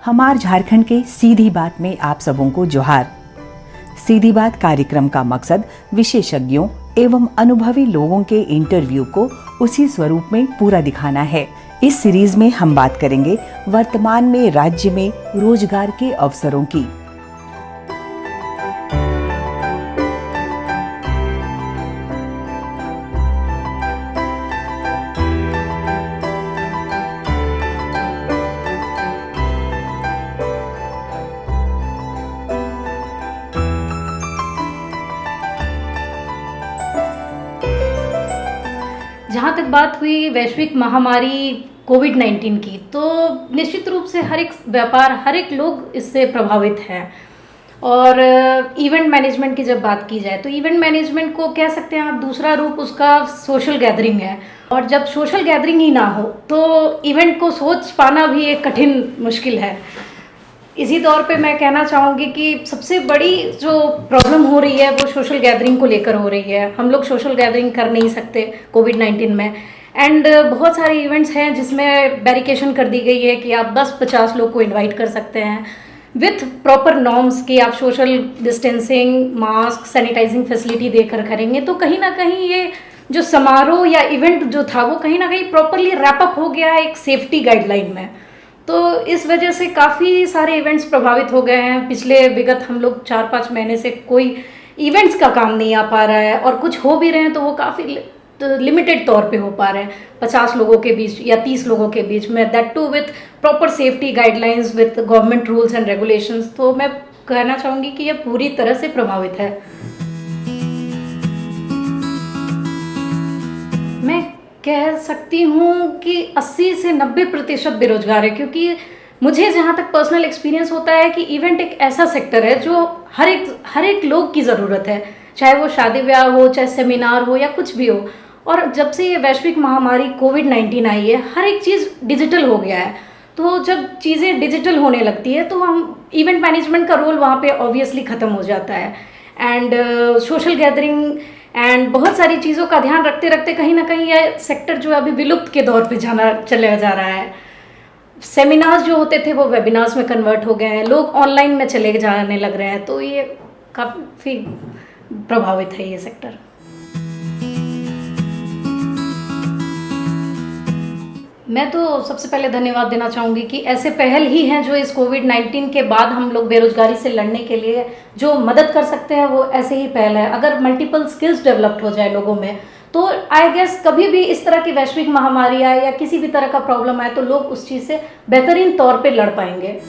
हमार झारखंड के सीधी बात में आप सबों को जोहार। सीधी बात कार्यक्रम का मकसद विशेषज्ञों एवं अनुभवी लोगों के इंटरव्यू को उसी स्वरूप में पूरा दिखाना है। इस सीरीज में हम बात करेंगे वर्तमान में राज्य में रोजगार के अवसरों की। जहाँ तक बात हुई वैश्विक महामारी कोविड-19 की, तो निश्चित रूप से हर एक व्यापार, हर एक लोग इससे प्रभावित हैं। और इवेंट मैनेजमेंट की जब बात की जाए तो इवेंट मैनेजमेंट को कह सकते हैं आप, दूसरा रूप उसका सोशल गैदरिंग है। और जब सोशल गैदरिंग ही ना हो तो इवेंट को सोच पाना भी एक कठिन मुश्किल है। इसी तौर पे मैं कहना चाहूँगी कि सबसे बड़ी जो प्रॉब्लम हो रही है वो सोशल गैदरिंग को लेकर हो रही है। हम लोग सोशल गैदरिंग कर नहीं सकते कोविड-19 में। एंड बहुत सारे इवेंट्स हैं जिसमें बैरिकेशन कर दी गई है कि आप 10-50 लोग को इनवाइट कर सकते हैं विथ प्रॉपर नॉर्म्स कि आप social distancing, mask, sanitizing facility देकर करेंगे। तो कहीं ना कहीं ये जो समारोह या इवेंट जो था वो कहीं ना कहीं प्रॉपरली रैपअप हो गया है एक सेफ्टी गाइडलाइन में। तो इस वजह से काफ़ी सारे इवेंट्स प्रभावित हो गए हैं। पिछले विगत हम लोग 4-5 महीने से कोई इवेंट्स का काम नहीं आ पा रहा है, और कुछ हो भी रहे हैं तो वो काफ़ी लिमिटेड तौर पे हो पा रहे हैं, 50 लोगों के बीच या 30 लोगों के बीच में, that too with proper safety guidelines with government rules and regulations. तो मैं कहना चाहूँगी कि ये पूरी तरह से प्रभावित है। मैं कह सकती हूँ कि 80 से 90% बेरोजगार है, क्योंकि मुझे जहाँ तक पर्सनल एक्सपीरियंस होता है कि इवेंट एक ऐसा सेक्टर है जो हर एक लोग की ज़रूरत है, चाहे वो शादी ब्याह हो, चाहे सेमिनार हो या कुछ भी हो। और जब से ये वैश्विक महामारी कोविड-19 आई है, हर एक चीज़ डिजिटल हो गया है। तो जब चीज़ें डिजिटल होने लगती है तो हम इवेंट मैनेजमेंट का रोल वहाँ पे ऑब्वियसली ख़त्म हो जाता है। एंड सोशल गैदरिंग एंड बहुत सारी चीज़ों का ध्यान रखते रखते कहीं ना कहीं यह सेक्टर जो है अभी विलुप्त के दौर पे चला जा रहा है। सेमिनार्स जो होते थे वो वेबिनार्स में कन्वर्ट हो गए हैं, लोग ऑनलाइन में चले जाने लग रहे हैं। तो ये काफ़ी प्रभावित है ये सेक्टर। मैं तो सबसे पहले धन्यवाद देना चाहूँगी कि ऐसे पहल ही हैं जो इस कोविड-19 के बाद हम लोग बेरोजगारी से लड़ने के लिए जो मदद कर सकते हैं, वो ऐसे ही पहल है। अगर मल्टीपल स्किल्स डेवलप्ड हो जाए लोगों में तो आई गेस कभी भी इस तरह की वैश्विक महामारी आए या किसी भी तरह का प्रॉब्लम आए तो लोग उस चीज़ से बेहतरीन तौर पे लड़ पाएंगे।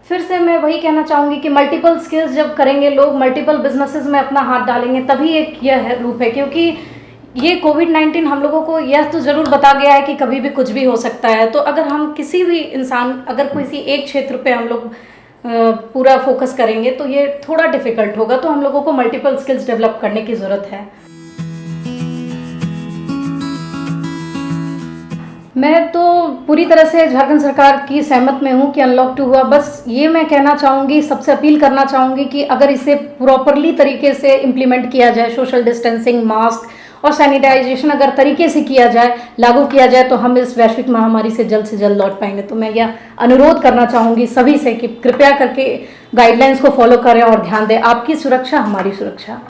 फिर से मैं वही कहना चाहूँगी कि मल्टीपल स्किल्स जब करेंगे लोग, मल्टीपल बिजनेसेस में अपना हाथ डालेंगे, तभी एक यह रूप है। क्योंकि ये कोविड-19 हम लोगों को यह तो ज़रूर बता गया है कि कभी भी कुछ भी हो सकता है। तो अगर हम किसी भी इंसान, अगर किसी एक क्षेत्र पे हम लोग पूरा फोकस करेंगे तो ये थोड़ा डिफ़िकल्ट होगा। तो हम लोगों को मल्टीपल स्किल्स डेवलप करने की ज़रूरत है। मैं तो पूरी तरह से झारखंड सरकार की सहमत में हूँ कि अनलॉक 2 हुआ। बस ये मैं कहना चाहूँगी, सबसे अपील करना चाहूँगी कि अगर इसे प्रॉपरली तरीके से इम्प्लीमेंट किया जाए, सोशल डिस्टेंसिंग, मास्क और सैनिटाइजेशन अगर तरीके से किया जाए, लागू किया जाए, तो हम इस वैश्विक महामारी से जल्द लौट पाएंगे। तो मैं यह अनुरोध करना चाहूँगी सभी से कि कृपया करके गाइडलाइंस को फॉलो करें और ध्यान दें। आपकी सुरक्षा हमारी सुरक्षा।